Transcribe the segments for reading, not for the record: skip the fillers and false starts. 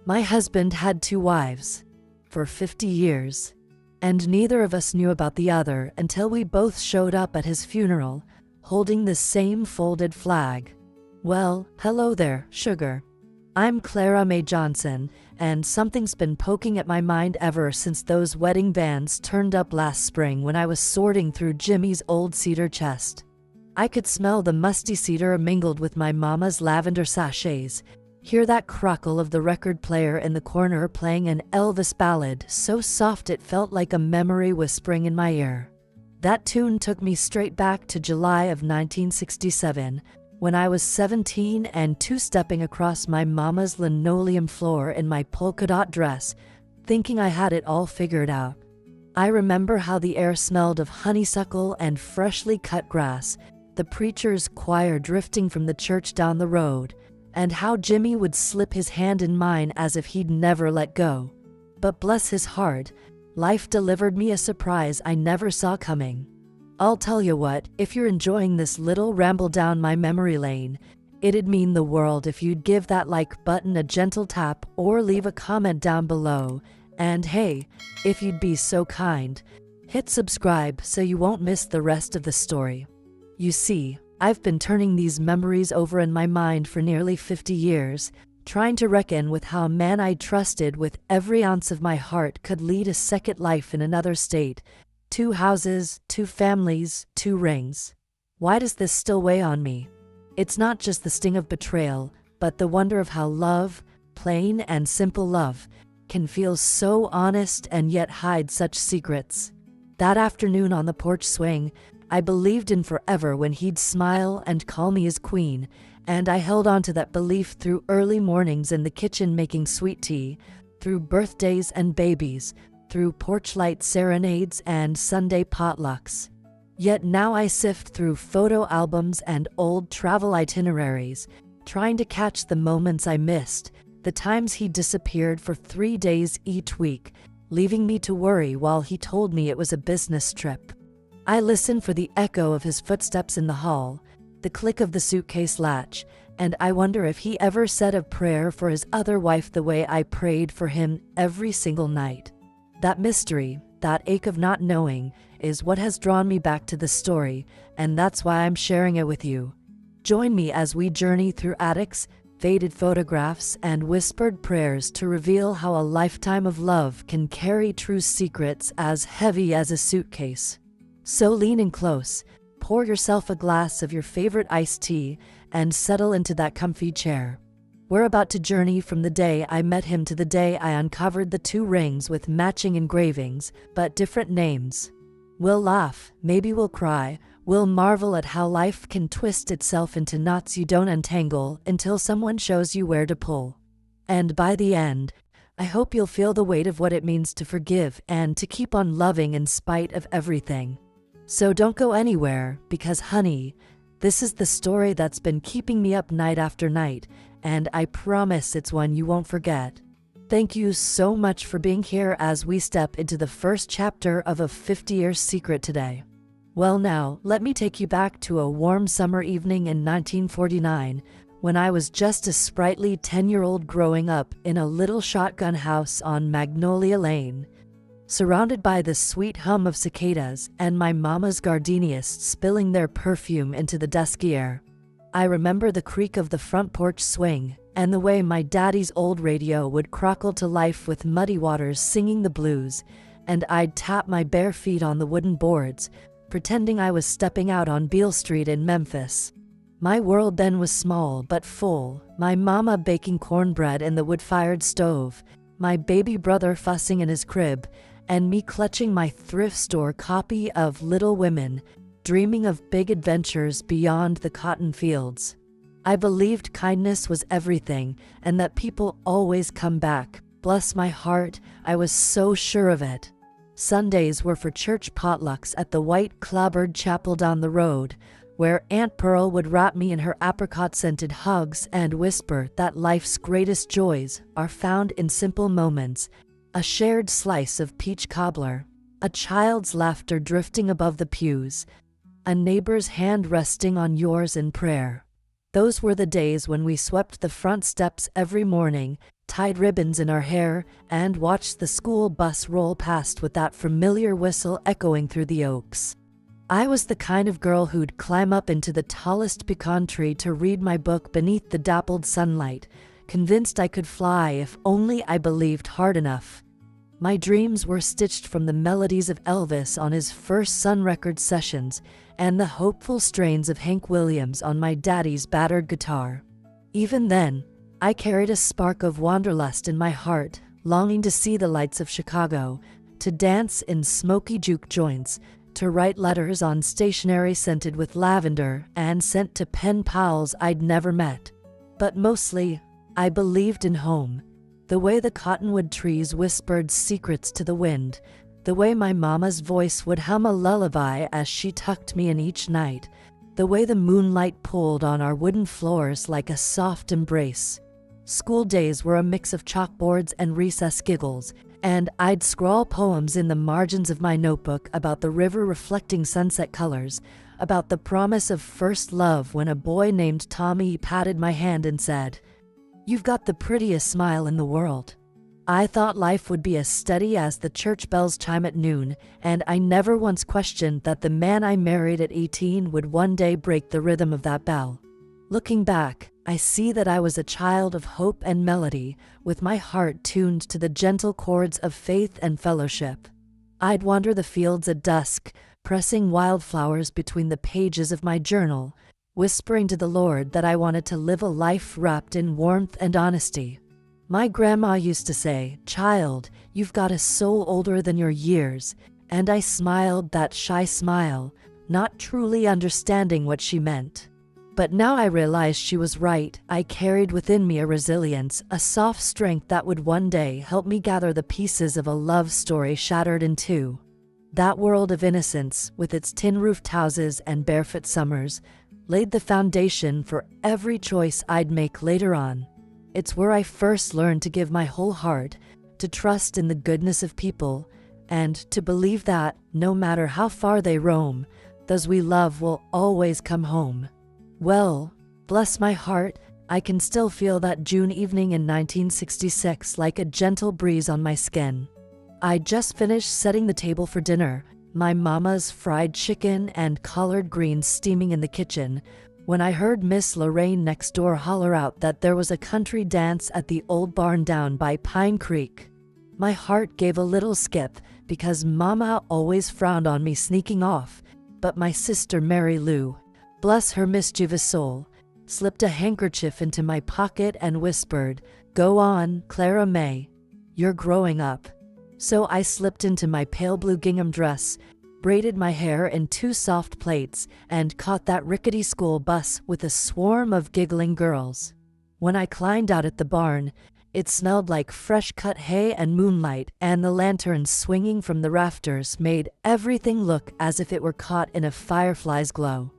My husband had 2 wives for 50 years, and neither of us knew about the other until we both showed up at his funeral, holding the same folded flag. Well, hello there, sugar. I'm Clara Mae Johnson, and something's been poking at my mind ever since those wedding bands turned up last spring when I was sorting through Jimmy's old cedar chest. I could smell the musty cedar mingled with my mama's lavender sachets, hear that crackle of the record player in the corner playing an Elvis ballad so soft it felt like a memory whispering in my ear. That tune took me straight back to July of 1967, when I was 17 and two-stepping across my mama's linoleum floor in my polka dot dress, thinking I had it all figured out. I remember how the air smelled of honeysuckle and freshly cut grass, the preacher's choir drifting from the church down the road, and how Jimmy would slip his hand in mine as if he'd never let go. But bless his heart, life delivered me a surprise I never saw coming. I'll tell you what, if you're enjoying this little ramble down my memory lane, it'd mean the world if you'd give that like button a gentle tap or leave a comment down below. And hey, if you'd be so kind, hit subscribe so you won't miss the rest of the story. You see, I've been turning these memories over in my mind for nearly 50 years, trying to reckon with how a man I trusted with every ounce of my heart could lead a second life in another state. 2 houses, 2 families, 2 rings. Why does this still weigh on me? It's not just the sting of betrayal, but the wonder of how love, plain and simple love, can feel so honest and yet hide such secrets. That afternoon on the porch swing, I believed in forever when he'd smile and call me his queen, and I held on to that belief through early mornings in the kitchen making sweet tea, through birthdays and babies, through porch light serenades and Sunday potlucks. Yet now I sift through photo albums and old travel itineraries, trying to catch the moments I missed, the times he disappeared for 3 days each week, leaving me to worry while he told me it was a business trip. I listen for the echo of his footsteps in the hall, the click of the suitcase latch, and I wonder if he ever said a prayer for his other wife the way I prayed for him every single night. That mystery, that ache of not knowing, is what has drawn me back to the story, and that's why I'm sharing it with you. Join me as we journey through attics, faded photographs, and whispered prayers to reveal how a lifetime of love can carry true secrets as heavy as a suitcase. So lean in close, pour yourself a glass of your favorite iced tea, and settle into that comfy chair. We're about to journey from the day I met him to the day I uncovered the 2 rings with matching engravings, but different names. We'll laugh, maybe we'll cry, we'll marvel at how life can twist itself into knots you don't untangle until someone shows you where to pull. And by the end, I hope you'll feel the weight of what it means to forgive and to keep on loving in spite of everything. So don't go anywhere, because honey, this is the story that's been keeping me up night after night, and I promise it's one you won't forget. Thank you so much for being here as we step into the first chapter of a 50-year secret today. Well now, let me take you back to a warm summer evening in 1949, when I was just a sprightly 10-year-old growing up in a little shotgun house on Magnolia Lane, surrounded by the sweet hum of cicadas and my mama's gardenias spilling their perfume into the dusky air. I remember the creak of the front porch swing and the way my daddy's old radio would crackle to life with Muddy Waters singing the blues, and I'd tap my bare feet on the wooden boards, pretending I was stepping out on Beale Street in Memphis. My world then was small but full, my mama baking cornbread in the wood-fired stove, my baby brother fussing in his crib, and me clutching my thrift store copy of Little Women, dreaming of big adventures beyond the cotton fields. I believed kindness was everything, and that people always come back. Bless my heart, I was so sure of it. Sundays were for church potlucks at the white clapboard chapel down the road, where Aunt Pearl would wrap me in her apricot-scented hugs and whisper that life's greatest joys are found in simple moments. A shared slice of peach cobbler, a child's laughter drifting above the pews, a neighbor's hand resting on yours in prayer. Those were the days when we swept the front steps every morning, tied ribbons in our hair, and watched the school bus roll past with that familiar whistle echoing through the oaks. I was the kind of girl who'd climb up into the tallest pecan tree to read my book beneath the dappled sunlight, convinced I could fly if only I believed hard enough. My dreams were stitched from the melodies of Elvis on his first Sun Records sessions and the hopeful strains of Hank Williams on my daddy's battered guitar. Even then, I carried a spark of wanderlust in my heart, longing to see the lights of Chicago, to dance in smoky juke joints, to write letters on stationery scented with lavender and sent to pen pals I'd never met. But mostly, I believed in home. The way the cottonwood trees whispered secrets to the wind, the way my mama's voice would hum a lullaby as she tucked me in each night, the way the moonlight pulled on our wooden floors like a soft embrace. School days were a mix of chalkboards and recess giggles, and I'd scrawl poems in the margins of my notebook about the river reflecting sunset colors, about the promise of first love when a boy named Tommy patted my hand and said, "You've got the prettiest smile in the world." I thought life would be as steady as the church bells chime at noon, and I never once questioned that the man I married at 18 would one day break the rhythm of that bell. Looking back, I see that I was a child of hope and melody, with my heart tuned to the gentle chords of faith and fellowship. I'd wander the fields at dusk, pressing wildflowers between the pages of my journal, whispering to the Lord that I wanted to live a life wrapped in warmth and honesty. My grandma used to say, "Child, you've got a soul older than your years," and I smiled that shy smile, not truly understanding what she meant. But now I realized she was right. I carried within me a resilience, a soft strength that would one day help me gather the pieces of a love story shattered in two. That world of innocence, with its tin-roofed houses and barefoot summers, laid the foundation for every choice I'd make later on. It's where I first learned to give my whole heart, to trust in the goodness of people, and to believe that, no matter how far they roam, those we love will always come home. Well, bless my heart, I can still feel that June evening in 1966 like a gentle breeze on my skin. I'd just finished setting the table for dinner, my mama's fried chicken and collard greens steaming in the kitchen, when I heard Miss Lorraine next door holler out that there was a country dance at the old barn down by Pine Creek. My heart gave a little skip because Mama always frowned on me sneaking off, but my sister Mary Lou, bless her mischievous soul, slipped a handkerchief into my pocket and whispered, "Go on, Clara May. You're growing up." So I slipped into my pale blue gingham dress, braided my hair in two soft plaits, and caught that rickety school bus with a swarm of giggling girls. When I climbed out at the barn, it smelled like fresh-cut hay and moonlight, and the lanterns swinging from the rafters made everything look as if it were caught in a firefly's glow.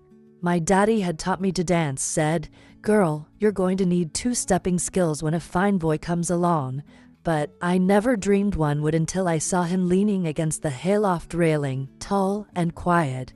My daddy had taught me to dance, said, "Girl, you're going to need two-stepping skills when a fine boy comes along," but I never dreamed one would until I saw him leaning against the hayloft railing, tall and quiet,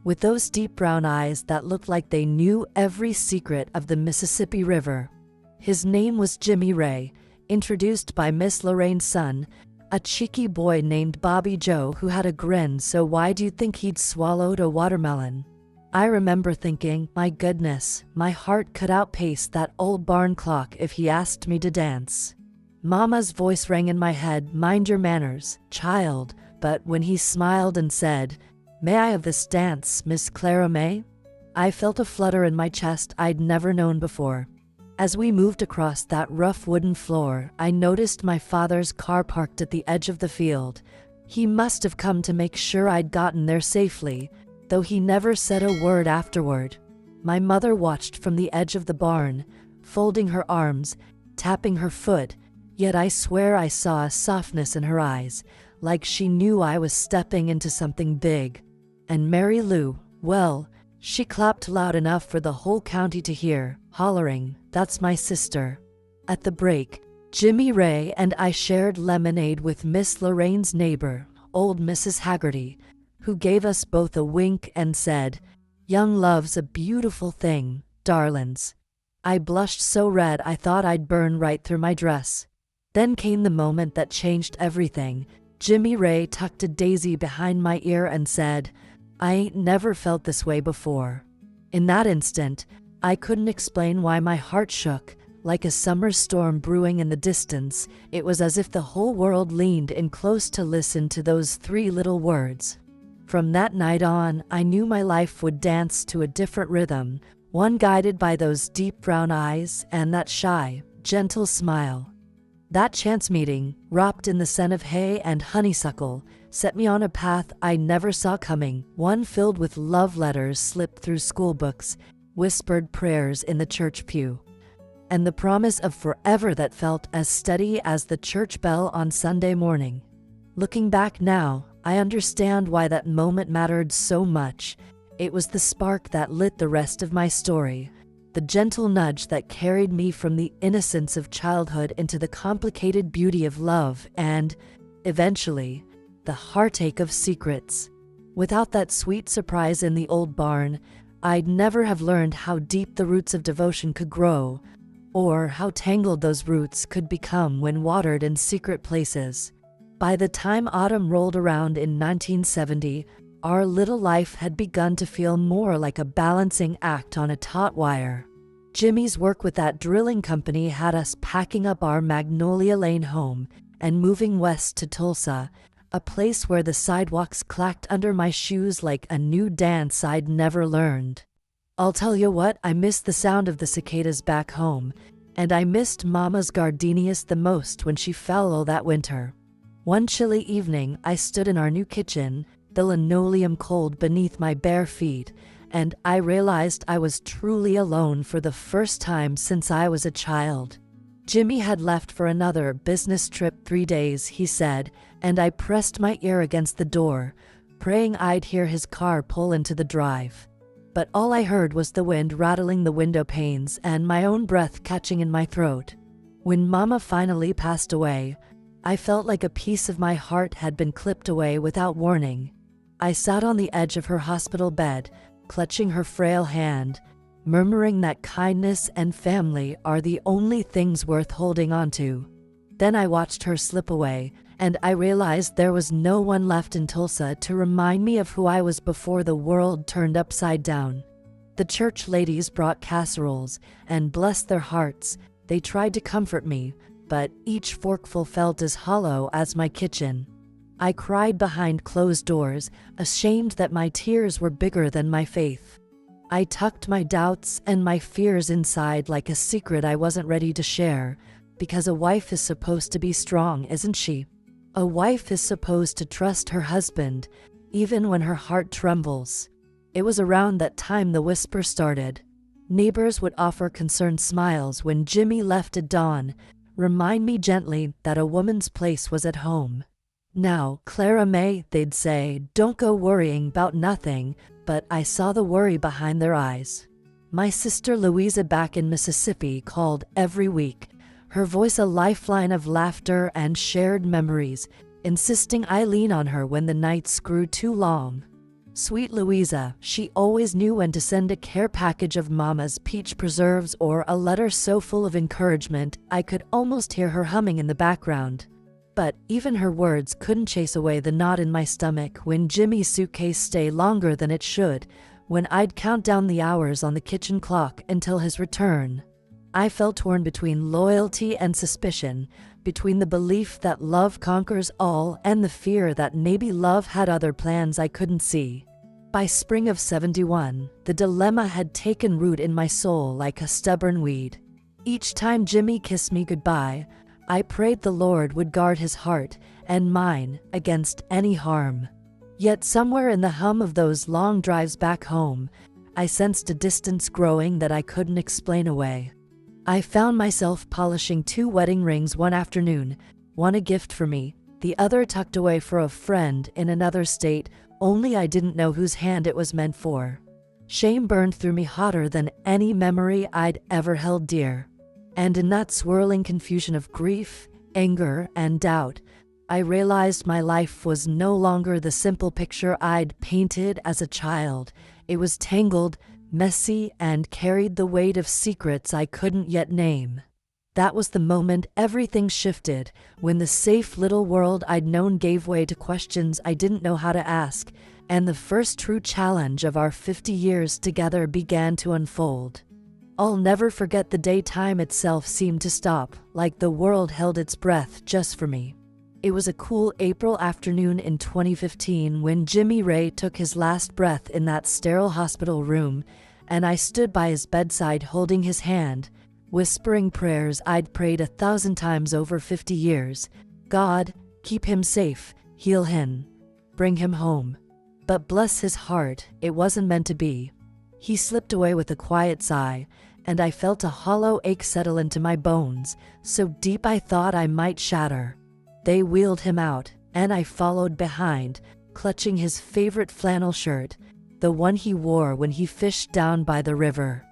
with those deep brown eyes that looked like they knew every secret of the Mississippi River. His name was Jimmy Ray, introduced by Miss Lorraine's son, a cheeky boy named Bobby Joe who had a grin so wide you'd think he'd swallowed a watermelon. I remember thinking, my goodness, my heart could outpace that old barn clock if he asked me to dance. Mama's voice rang in my head, "Mind your manners, child," but when he smiled and said, "May I have this dance, Miss Clara May?" I felt a flutter in my chest I'd never known before. As we moved across that rough wooden floor, I noticed my father's car parked at the edge of the field. He must have come to make sure I'd gotten there safely, though he never said a word afterward. My mother watched from the edge of the barn, folding her arms, tapping her foot, yet I swear I saw a softness in her eyes, like she knew I was stepping into something big. And Mary Lou, well, she clapped loud enough for the whole county to hear, hollering, "That's my sister." At the break, Jimmy Ray and I shared lemonade with Miss Lorraine's neighbor, old Mrs. Haggerty, who gave us both a wink and said, "Young love's a beautiful thing, darlings." I blushed so red I thought I'd burn right through my dress. Then came the moment that changed everything. Jimmy Ray tucked a daisy behind my ear and said, "I ain't never felt this way before." In that instant, I couldn't explain why my heart shook. Like a summer storm brewing in the distance, it was as if the whole world leaned in close to listen to those 3 little words. From that night on, I knew my life would dance to a different rhythm, one guided by those deep brown eyes and that shy, gentle smile. That chance meeting, wrapped in the scent of hay and honeysuckle, set me on a path I never saw coming, one filled with love letters slipped through school books, whispered prayers in the church pew, and the promise of forever that felt as steady as the church bell on Sunday morning. Looking back now, I understand why that moment mattered so much. It was the spark that lit the rest of my story, the gentle nudge that carried me from the innocence of childhood into the complicated beauty of love and, eventually, the heartache of secrets. Without that sweet surprise in the old barn, I'd never have learned how deep the roots of devotion could grow, or how tangled those roots could become when watered in secret places. By the time autumn rolled around in 1970, our little life had begun to feel more like a balancing act on a taut wire. Jimmy's work with that drilling company had us packing up our Magnolia Lane home and moving west to Tulsa, a place where the sidewalks clacked under my shoes like a new dance I'd never learned. I'll tell you what, I missed the sound of the cicadas back home, and I missed Mama's gardenias the most when she fell that winter. One chilly evening, I stood in our new kitchen, the linoleum cold beneath my bare feet, and I realized I was truly alone for the first time since I was a child. Jimmy had left for another business trip 3 days, he said, and I pressed my ear against the door, praying I'd hear his car pull into the drive. But all I heard was the wind rattling the window panes and my own breath catching in my throat. When Mama finally passed away, I felt like a piece of my heart had been clipped away without warning. I sat on the edge of her hospital bed, clutching her frail hand, murmuring that kindness and family are the only things worth holding on to. Then I watched her slip away, and I realized there was no one left in Tulsa to remind me of who I was before the world turned upside down. The church ladies brought casseroles, and bless their hearts, they tried to comfort me, but each forkful felt as hollow as my kitchen. I cried behind closed doors, ashamed that my tears were bigger than my faith. I tucked my doubts and my fears inside like a secret I wasn't ready to share, because a wife is supposed to be strong, isn't she? A wife is supposed to trust her husband, even when her heart trembles. It was around that time the whisper started. Neighbors would offer concerned smiles when Jimmy left at dawn, remind me gently that a woman's place was at home. "Now, Clara May," they'd say, "don't go worrying about nothing," but I saw the worry behind their eyes. My sister Louisa back in Mississippi called every week, her voice a lifeline of laughter and shared memories, insisting I lean on her when the nights grew too long. Sweet Louisa, she always knew when to send a care package of Mama's peach preserves or a letter so full of encouragement I could almost hear her humming in the background. But even her words couldn't chase away the knot in my stomach when Jimmy's suitcase stayed longer than it should, when I'd count down the hours on the kitchen clock until his return. I felt torn between loyalty and suspicion, between the belief that love conquers all and the fear that maybe love had other plans I couldn't see. By spring of 71, the dilemma had taken root in my soul like a stubborn weed. Each time Jimmy kissed me goodbye, I prayed the Lord would guard his heart and mine against any harm. Yet somewhere in the hum of those long drives back home, I sensed a distance growing that I couldn't explain away. I found myself polishing 2 wedding rings one afternoon, one a gift for me, the other tucked away for a friend in another state, only I didn't know whose hand it was meant for. Shame burned through me hotter than any memory I'd ever held dear. And in that swirling confusion of grief, anger, and doubt, I realized my life was no longer the simple picture I'd painted as a child. It was tangled, messy, and carried the weight of secrets I couldn't yet name. That was the moment everything shifted, when the safe little world I'd known gave way to questions I didn't know how to ask, and the first true challenge of our 50 years together began to unfold. I'll never forget the day time itself seemed to stop, like the world held its breath just for me. It was a cool April afternoon in 2015 when Jimmy Ray took his last breath in that sterile hospital room, and I stood by his bedside holding his hand, whispering prayers I'd prayed 1,000 times over 50 years. God, keep him safe, heal him, bring him home. But bless his heart, it wasn't meant to be. He slipped away with a quiet sigh, and I felt a hollow ache settle into my bones, so deep I thought I might shatter. They wheeled him out, and I followed behind, clutching his favorite flannel shirt, the one he wore when he fished down by the river.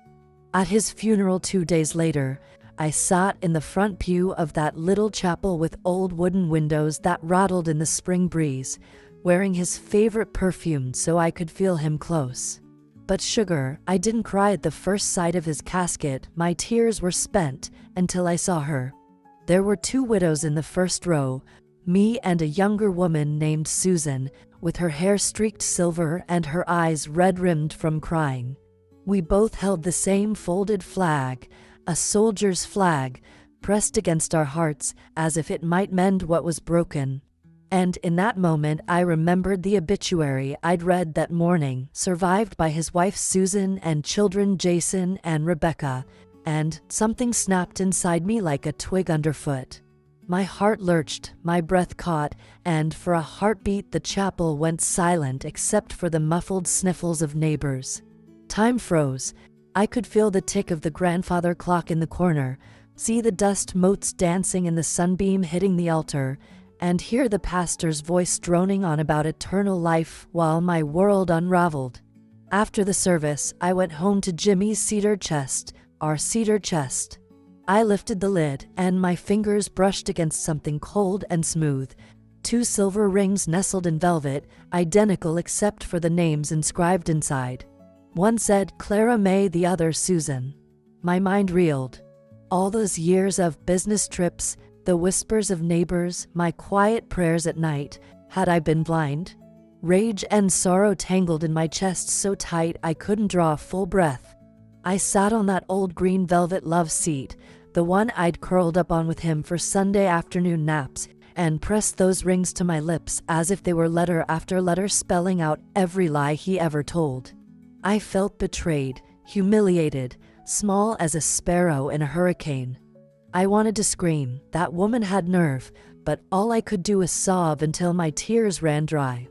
At his funeral 2 days later, I sat in the front pew of that little chapel with old wooden windows that rattled in the spring breeze, wearing his favorite perfume so I could feel him close. But sugar, I didn't cry at the first sight of his casket. My tears were spent until I saw her. There were 2 widows in the first row, me and a younger woman named Susan, with her hair streaked silver and her eyes red-rimmed from crying. We both held the same folded flag, a soldier's flag, pressed against our hearts as if it might mend what was broken. And in that moment I remembered the obituary I'd read that morning, survived by his wife Susan and children Jason and Rebecca, and something snapped inside me like a twig underfoot. My heart lurched, my breath caught, and for a heartbeat the chapel went silent except for the muffled sniffles of neighbors. Time froze. I could feel the tick of the grandfather clock in the corner, see the dust motes dancing in the sunbeam hitting the altar, and hear the pastor's voice droning on about eternal life while my world unraveled. After the service, I went home to Jimmy's cedar chest, our cedar chest. I lifted the lid, and my fingers brushed against something cold and smooth. 2 silver rings nestled in velvet, identical except for the names inscribed inside. One said Clara May, the other Susan. My mind reeled. All those years of business trips, the whispers of neighbors, my quiet prayers at night, had I been blind? Rage and sorrow tangled in my chest so tight I couldn't draw a full breath. I sat on that old green velvet love seat, the one I'd curled up on with him for Sunday afternoon naps, and pressed those rings to my lips as if they were letter after letter spelling out every lie he ever told. I felt betrayed, humiliated, small as a sparrow in a hurricane. I wanted to scream, that woman had nerve, but all I could do was sob until my tears ran dry.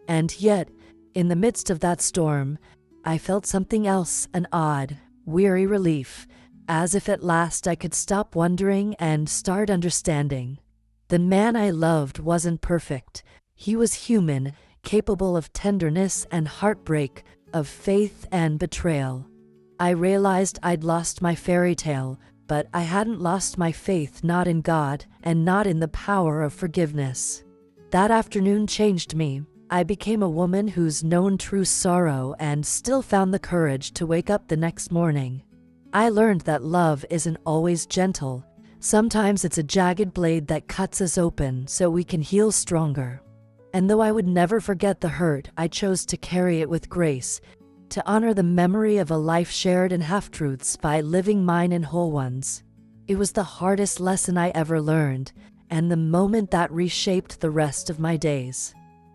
And yet, in the midst of that storm, I felt something else, an odd, weary relief, as if at last I could stop wondering and start understanding. The man I loved wasn't perfect. He was human, capable of tenderness and heartbreak, of faith and betrayal. I realized I'd lost my fairy tale, but I hadn't lost my faith, not in God and not in the power of forgiveness. That afternoon changed me. I became a woman who's known true sorrow and still found the courage to wake up the next morning. I learned that love isn't always gentle. Sometimes it's a jagged blade that cuts us open so we can heal stronger. And though I would never forget the hurt, I chose to carry it with grace, to honor the memory of a life shared in half-truths by living mine in whole ones. It was the hardest lesson I ever learned, and the moment that reshaped the rest of my days.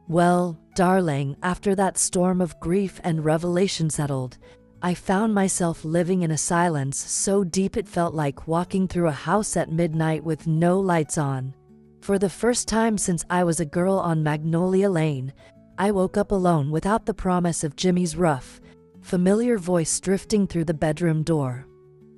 Well, darling, after that storm of grief and revelation settled, I found myself living in a silence so deep it felt like walking through a house at midnight with no lights on. For the first time since I was a girl on Magnolia Lane, I woke up alone without the promise of Jimmy's rough, familiar voice drifting through the bedroom door.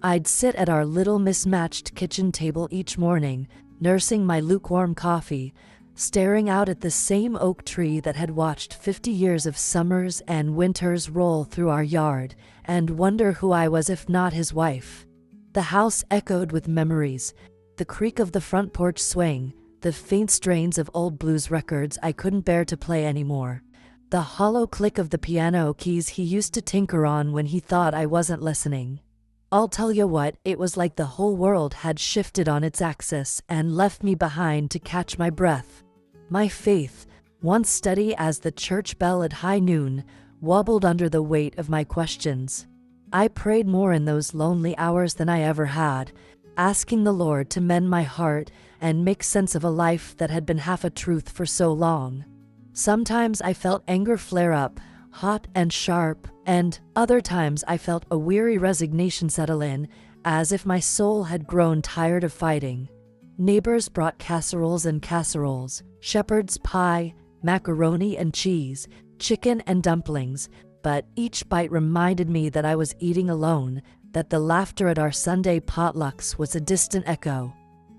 I'd sit at our little mismatched kitchen table each morning, nursing my lukewarm coffee, staring out at the same oak tree that had watched 50 years of summers and winters roll through our yard, and wonder who I was if not his wife. The house echoed with memories, the creak of the front porch swing, the faint strains of old blues records I couldn't bear to play anymore, the hollow click of the piano keys he used to tinker on when he thought I wasn't listening. I'll tell you what, it was like the whole world had shifted on its axis and left me behind to catch my breath. My faith, once steady as the church bell at high noon, wobbled under the weight of my questions. I prayed more in those lonely hours than I ever had, asking the Lord to mend my heart and make sense of a life that had been half a truth for so long. Sometimes I felt anger flare up, hot and sharp, and other times I felt a weary resignation settle in, as if my soul had grown tired of fighting. Neighbors brought casseroles and casseroles, shepherd's pie, macaroni and cheese, chicken and dumplings, but each bite reminded me that I was eating alone, that the laughter at our Sunday potlucks was a distant echo.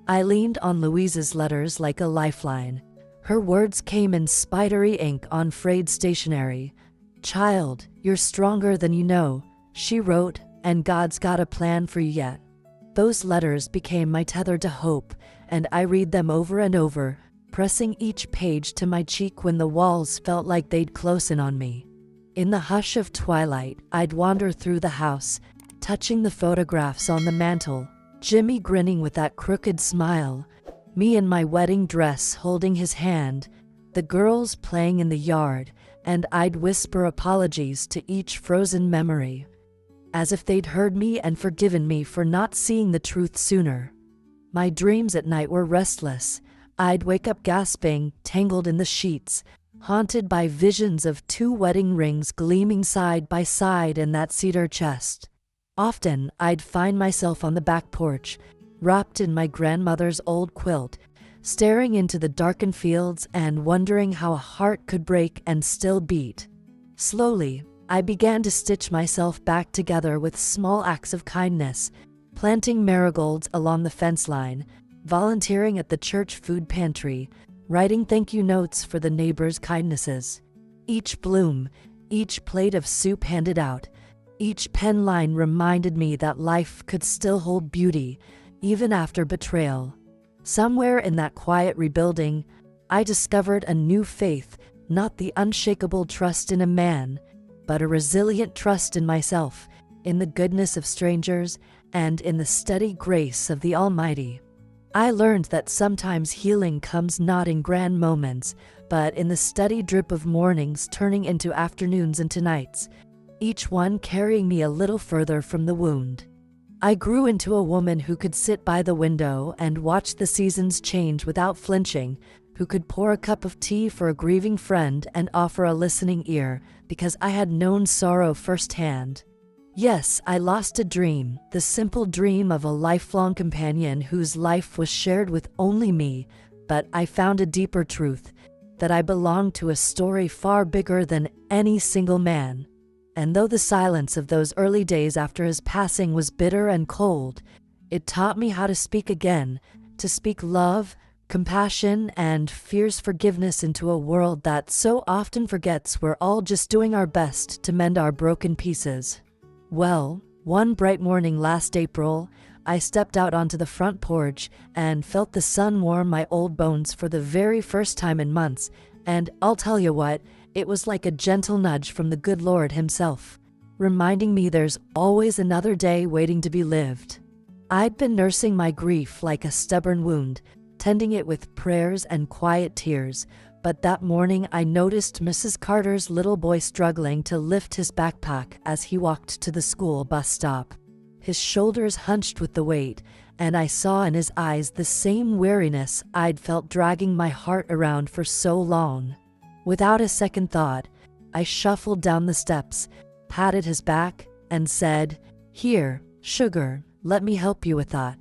I leaned on Louise's letters like a lifeline. Her words came in spidery ink on frayed stationery. "Child, you're stronger than you know," she wrote, "and God's got a plan for you yet." Those letters became my tether to hope, and I read them over and over, pressing each page to my cheek when the walls felt like they'd close in on me. In the hush of twilight, I'd wander through the house, touching the photographs on the mantel, Jimmy grinning with that crooked smile, me in my wedding dress holding his hand, the girls playing in the yard, and I'd whisper apologies to each frozen memory, as if they'd heard me and forgiven me for not seeing the truth sooner. My dreams at night were restless. I'd wake up gasping, tangled in the sheets, haunted by visions of 2 wedding rings gleaming side by side in that cedar chest. Often, I'd find myself on the back porch, wrapped in my grandmother's old quilt, staring into the darkened fields and wondering how a heart could break and still beat. Slowly, I began to stitch myself back together with small acts of kindness, planting marigolds along the fence line, volunteering at the church food pantry, writing thank you notes for the neighbors' kindnesses. Each bloom, each plate of soup handed out, each pen line reminded me that life could still hold beauty, even after betrayal. Somewhere in that quiet rebuilding, I discovered a new faith, not the unshakable trust in a man, but a resilient trust in myself, in the goodness of strangers, and in the steady grace of the Almighty. I learned that sometimes healing comes not in grand moments, but in the steady drip of mornings turning into afternoons into nights, each one carrying me a little further from the wound. I grew into a woman who could sit by the window and watch the seasons change without flinching, who could pour a cup of tea for a grieving friend and offer a listening ear, because I had known sorrow firsthand. Yes, I lost a dream, the simple dream of a lifelong companion whose life was shared with only me, but I found a deeper truth, that I belonged to a story far bigger than any single man. And though the silence of those early days after his passing was bitter and cold, it taught me how to speak again, to speak love, compassion, and fierce forgiveness into a world that so often forgets we're all just doing our best to mend our broken pieces. Well, one bright morning last April, I stepped out onto the front porch and felt the sun warm my old bones for the very first time in months, and I'll tell you what, it was like a gentle nudge from the good Lord himself, reminding me there's always another day waiting to be lived. I'd been nursing my grief like a stubborn wound, tending it with prayers and quiet tears, but that morning I noticed Mrs. Carter's little boy struggling to lift his backpack as he walked to the school bus stop. His shoulders hunched with the weight, and I saw in his eyes the same weariness I'd felt dragging my heart around for so long. Without a second thought, I shuffled down the steps, patted his back, and said, "Here, sugar, let me help you with that."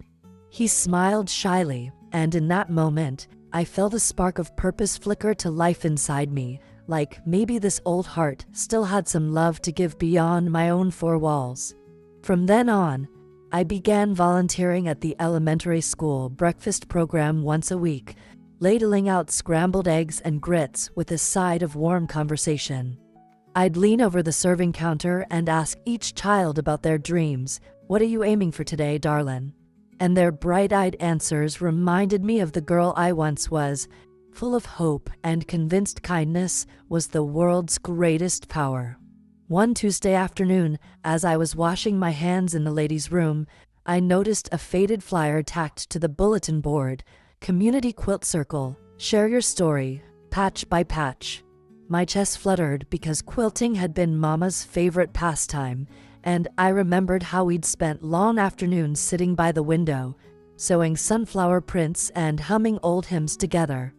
He smiled shyly, and in that moment, I felt a spark of purpose flicker to life inside me, like maybe this old heart still had some love to give beyond my own 4 walls. From then on, I began volunteering at the elementary school breakfast program once a week, ladling out scrambled eggs and grits with a side of warm conversation. I'd lean over the serving counter and ask each child about their dreams. "What are you aiming for today, darlin'?" And their bright-eyed answers reminded me of the girl I once was, full of hope and convinced kindness was the world's greatest power. One Tuesday afternoon, as I was washing my hands in the ladies' room, I noticed a faded flyer tacked to the bulletin board. Community Quilt Circle. Share your story, patch by patch. My chest fluttered because quilting had been Mama's favorite pastime, and I remembered how we'd spent long afternoons sitting by the window, sewing sunflower prints and humming old hymns together.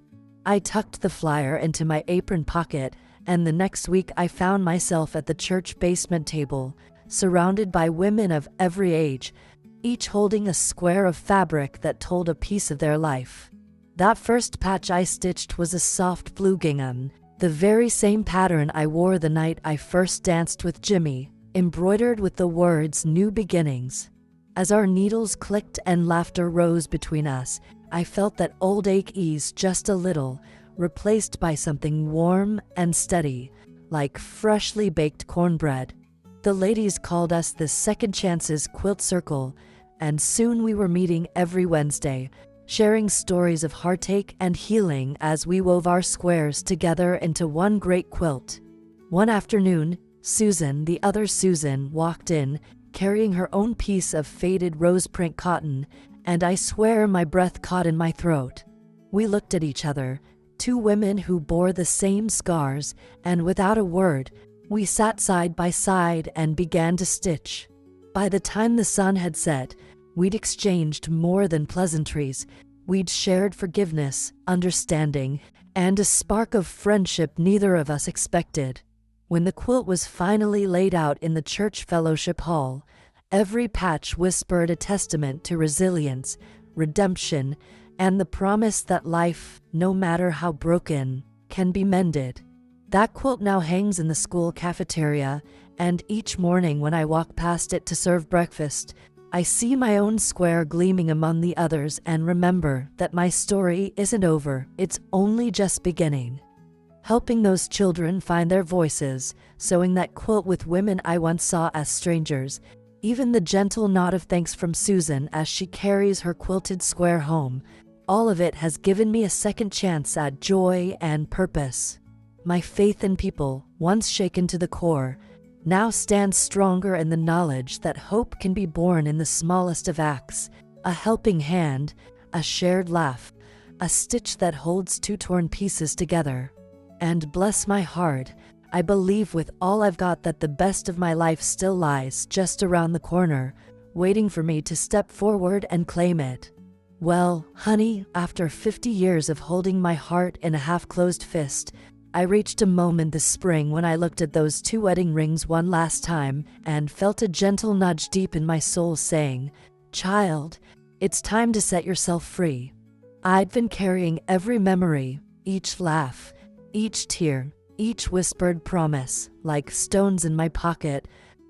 I tucked the flyer into my apron pocket, and the next week I found myself at the church basement table, surrounded by women of every age, each holding a square of fabric that told a piece of their life. That first patch I stitched was a soft blue gingham, the very same pattern I wore the night I first danced with Jimmy, embroidered with the words "New Beginnings." As our needles clicked and laughter rose between us, I felt that old ache ease just a little, replaced by something warm and steady, like freshly baked cornbread. The ladies called us the Second Chances Quilt Circle, and soon we were meeting every Wednesday, sharing stories of heartache and healing as we wove our squares together into one great quilt. One afternoon, Susan, the other Susan, walked in, carrying her own piece of faded rose print cotton, and I swear my breath caught in my throat. We looked at each other, two women who bore the same scars, and without a word, we sat side by side and began to stitch. By the time the sun had set, we'd exchanged more than pleasantries. We'd shared forgiveness, understanding, and a spark of friendship neither of us expected. When the quilt was finally laid out in the church fellowship hall, every patch whispered a testament to resilience, redemption, and the promise that life, no matter how broken, can be mended. That quilt now hangs in the school cafeteria, and each morning when I walk past it to serve breakfast, I see my own square gleaming among the others and remember that my story isn't over, it's only just beginning. Helping those children find their voices, sewing that quilt with women I once saw as strangers, even the gentle nod of thanks from Susan as she carries her quilted square home, all of it has given me a second chance at joy and purpose. My faith in people, once shaken to the core, now stands stronger in the knowledge that hope can be born in the smallest of acts, a helping hand, a shared laugh, a stitch that holds two torn pieces together. And bless my heart, I believe with all I've got that the best of my life still lies just around the corner, waiting for me to step forward and claim it. Well, honey, after 50 years of holding my heart in a half-closed fist, I reached a moment this spring when I looked at those two wedding rings one last time and felt a gentle nudge deep in my soul saying, "Child, it's time to set yourself free." I'd been carrying every memory, each laugh, each tear, each whispered promise, like stones in my pocket,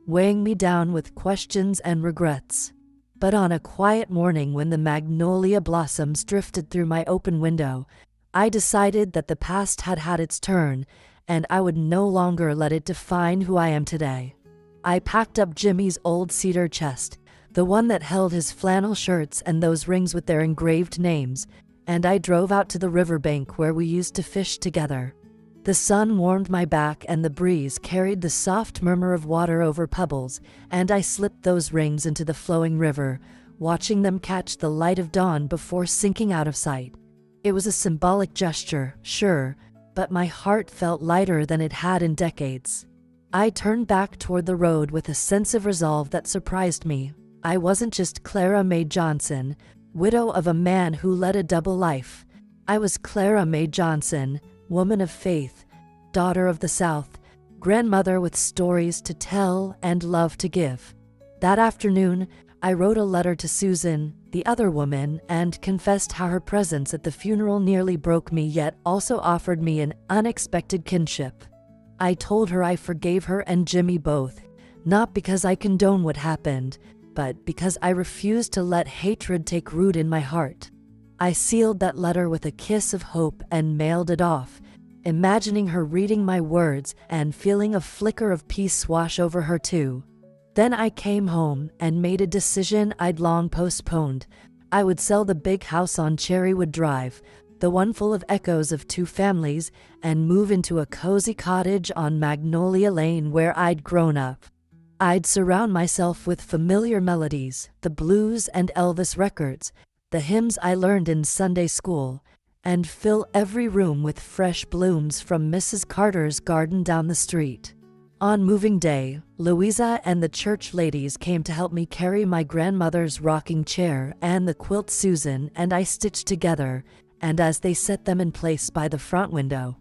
weighing me down with questions and regrets. But on a quiet morning when the magnolia blossoms drifted through my open window, I decided that the past had had its turn, and I would no longer let it define who I am today. I packed up Jimmy's old cedar chest, the one that held his flannel shirts and those rings with their engraved names, and I drove out to the riverbank where we used to fish together. The sun warmed my back and the breeze carried the soft murmur of water over pebbles, and I slipped those rings into the flowing river, watching them catch the light of dawn before sinking out of sight. It was a symbolic gesture, sure, but my heart felt lighter than it had in decades. I turned back toward the road with a sense of resolve that surprised me. I wasn't just Clara Mae Johnson, widow of a man who led a double life. I was Clara Mae Johnson, woman of faith, daughter of the South, grandmother with stories to tell and love to give. That afternoon, I wrote a letter to Susan, the other woman, and confessed how her presence at the funeral nearly broke me yet also offered me an unexpected kinship. I told her I forgave her and Jimmy both, not because I condone what happened, but because I refused to let hatred take root in my heart. I sealed that letter with a kiss of hope and mailed it off, imagining her reading my words and feeling a flicker of peace wash over her too. Then I came home and made a decision I'd long postponed. I would sell the big house on Cherrywood Drive, the one full of echoes of two families, and move into a cozy cottage on Magnolia Lane where I'd grown up. I'd surround myself with familiar melodies, the blues and Elvis records, the hymns I learned in Sunday school, and fill every room with fresh blooms from Mrs. Carter's garden down the street. On moving day, Louisa and the church ladies came to help me carry my grandmother's rocking chair and the quilt Susan and I stitched together, and as they set them in place by the front window,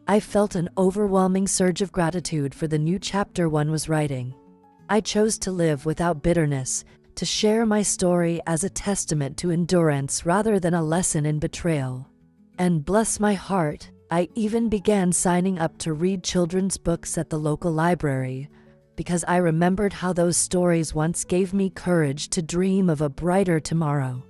I felt an overwhelming surge of gratitude for the new chapter one was writing. I chose to live without bitterness, to share my story as a testament to endurance rather than a lesson in betrayal. And bless my heart, I even began signing up to read children's books at the local library, because I remembered how those stories once gave me courage to dream of a brighter tomorrow.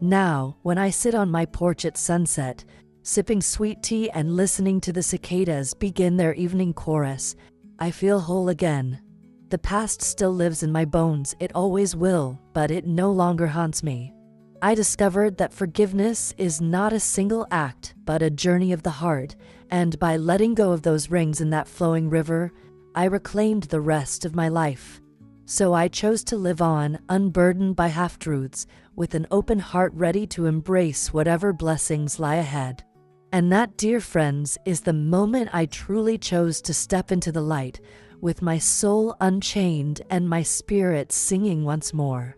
Now, when I sit on my porch at sunset, sipping sweet tea and listening to the cicadas begin their evening chorus, I feel whole again. The past still lives in my bones, it always will, but it no longer haunts me. I discovered that forgiveness is not a single act, but a journey of the heart, and by letting go of those rings in that flowing river, I reclaimed the rest of my life. So I chose to live on, unburdened by half-truths, with an open heart ready to embrace whatever blessings lie ahead. And that, dear friends, is the moment I truly chose to step into the light, with my soul unchained and my spirit singing once more.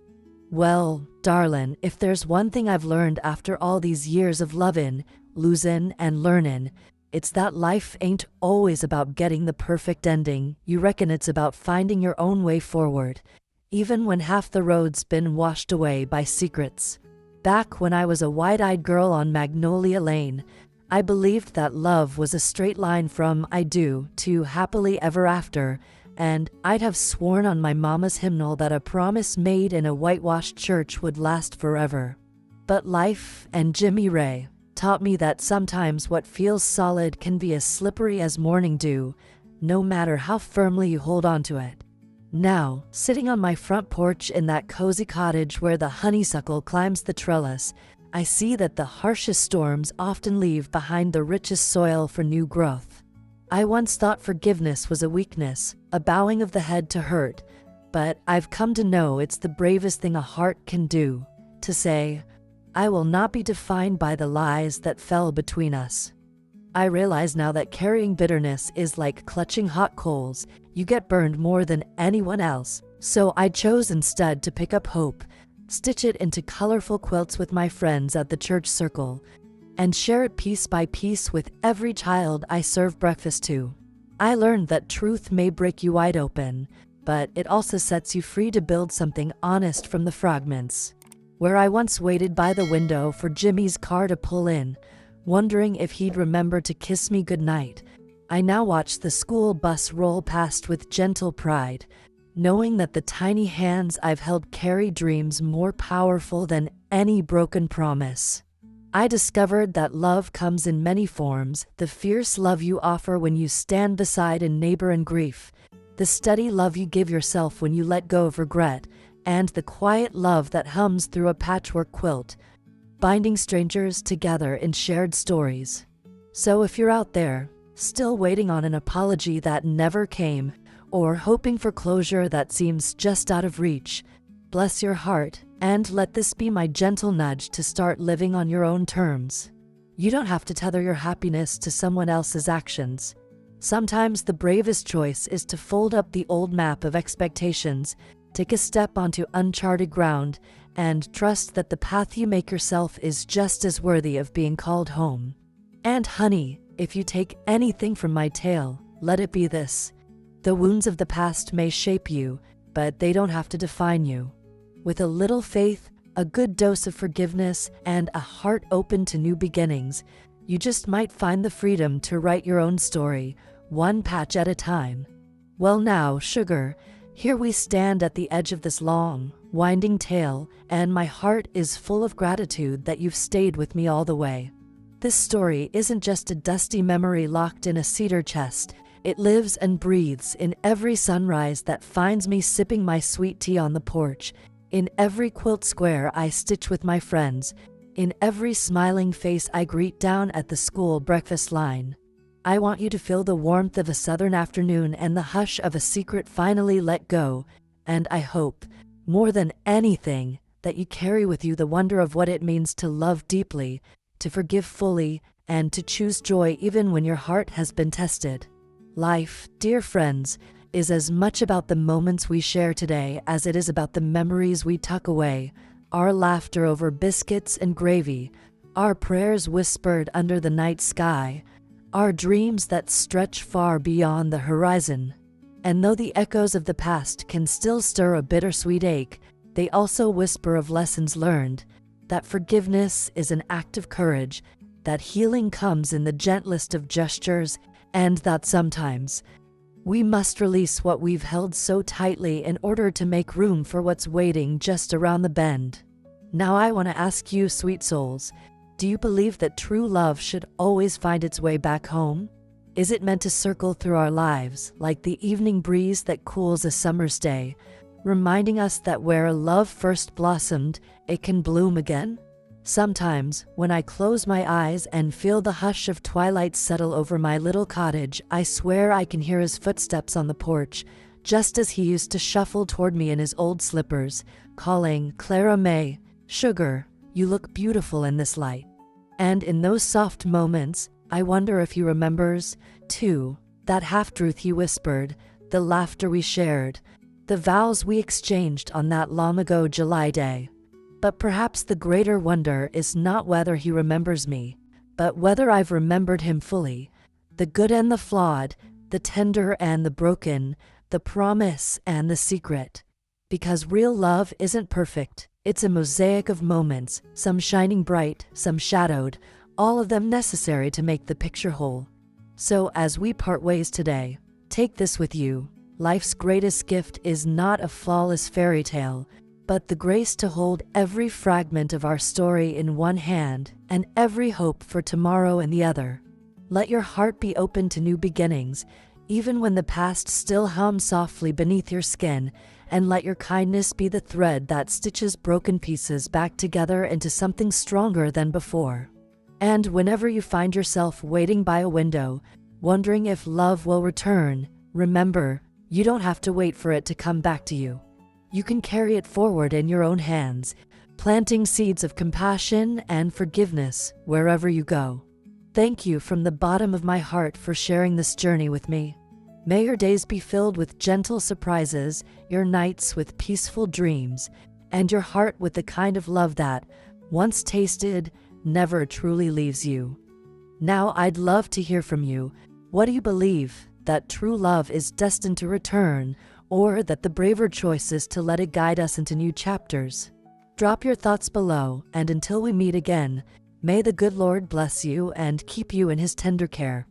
Well, darlin', if there's one thing I've learned after all these years of lovin', losin', and learnin', it's that life ain't always about getting the perfect ending. You reckon it's about finding your own way forward, even when half the road's been washed away by secrets. Back when I was a wide-eyed girl on Magnolia Lane, I believed that love was a straight line from I do to happily ever after, and I'd have sworn on my mama's hymnal that a promise made in a whitewashed church would last forever. But life and Jimmy Ray taught me that sometimes what feels solid can be as slippery as morning dew, no matter how firmly you hold on to it. Now, sitting on my front porch in that cozy cottage where the honeysuckle climbs the trellis, I see that the harshest storms often leave behind the richest soil for new growth. I once thought forgiveness was a weakness, a bowing of the head to hurt, but I've come to know it's the bravest thing a heart can do, to say, I will not be defined by the lies that fell between us. I realize now that carrying bitterness is like clutching hot coals. You get burned more than anyone else, so I chose instead to pick up hope, stitch it into colorful quilts with my friends at the church circle, and share it piece by piece with every child I serve breakfast to. I learned that truth may break you wide open, but it also sets you free to build something honest from the fragments. Where I once waited by the window for Jimmy's car to pull in, wondering if he'd remember to kiss me goodnight, I now watch the school bus roll past with gentle pride, knowing that the tiny hands I've held carry dreams more powerful than any broken promise. I discovered that love comes in many forms: the fierce love you offer when you stand beside a neighbor in grief, the steady love you give yourself when you let go of regret, and the quiet love that hums through a patchwork quilt, binding strangers together in shared stories. So if you're out there, still waiting on an apology that never came, or hoping for closure that seems just out of reach, bless your heart, and let this be my gentle nudge to start living on your own terms. You don't have to tether your happiness to someone else's actions. Sometimes the bravest choice is to fold up the old map of expectations, take a step onto uncharted ground, and trust that the path you make yourself is just as worthy of being called home. And honey, if you take anything from my tale, let it be this: the wounds of the past may shape you, but they don't have to define you. With a little faith, a good dose of forgiveness, and a heart open to new beginnings, you just might find the freedom to write your own story, one patch at a time. Well now, sugar, here we stand at the edge of this long, winding tale, and my heart is full of gratitude that you've stayed with me all the way. This story isn't just a dusty memory locked in a cedar chest. It lives and breathes in every sunrise that finds me sipping my sweet tea on the porch, in every quilt square I stitch with my friends, In every smiling face I greet down at the school breakfast line. I want you to feel the warmth of a southern afternoon and the hush of a secret finally let go, and I hope, more than anything, that you carry with you the wonder of what it means to love deeply, to forgive fully, and to choose joy even when your heart has been tested. Life, dear friends, is as much about the moments we share today as it is about the memories we tuck away, our laughter over biscuits and gravy, our prayers whispered under the night sky, our dreams that stretch far beyond the horizon. And though the echoes of the past can still stir a bittersweet ache, they also whisper of lessons learned, that forgiveness is an act of courage, that healing comes in the gentlest of gestures, and that sometimes we must release what we've held so tightly in order to make room for what's waiting just around the bend. Now I want to ask you, sweet souls, do you believe that true love should always find its way back home? Is it meant to circle through our lives like the evening breeze that cools a summer's day, reminding us that where love first blossomed, it can bloom again? Sometimes, when I close my eyes and feel the hush of twilight settle over my little cottage, I swear I can hear his footsteps on the porch, just as he used to shuffle toward me in his old slippers, calling, "Clara May, sugar, you look beautiful in this light." And in those soft moments, I wonder if he remembers, too, that half-truth he whispered, the laughter we shared, the vows we exchanged on that long-ago July day. But perhaps the greater wonder is not whether he remembers me, but whether I've remembered him fully, the good and the flawed, the tender and the broken, the promise and the secret. Because real love isn't perfect. It's a mosaic of moments, some shining bright, some shadowed, all of them necessary to make the picture whole. So as we part ways today, take this with you. Life's greatest gift is not a flawless fairy tale, but the grace to hold every fragment of our story in one hand and every hope for tomorrow in the other. Let your heart be open to new beginnings, even when the past still hums softly beneath your skin, and let your kindness be the thread that stitches broken pieces back together into something stronger than before. And whenever you find yourself waiting by a window, wondering if love will return, remember, you don't have to wait for it to come back to you. You can carry it forward in your own hands, planting seeds of compassion and forgiveness wherever you go. Thank you from the bottom of my heart for sharing this journey with me. May your days be filled with gentle surprises, your nights with peaceful dreams, and your heart with the kind of love that, once tasted, never truly leaves you. Now I'd love to hear from you. What do you believe? That true love is destined to return, or that the braver choice is to let it guide us into new chapters? Drop your thoughts below, and until we meet again, may the good Lord bless you and keep you in his tender care.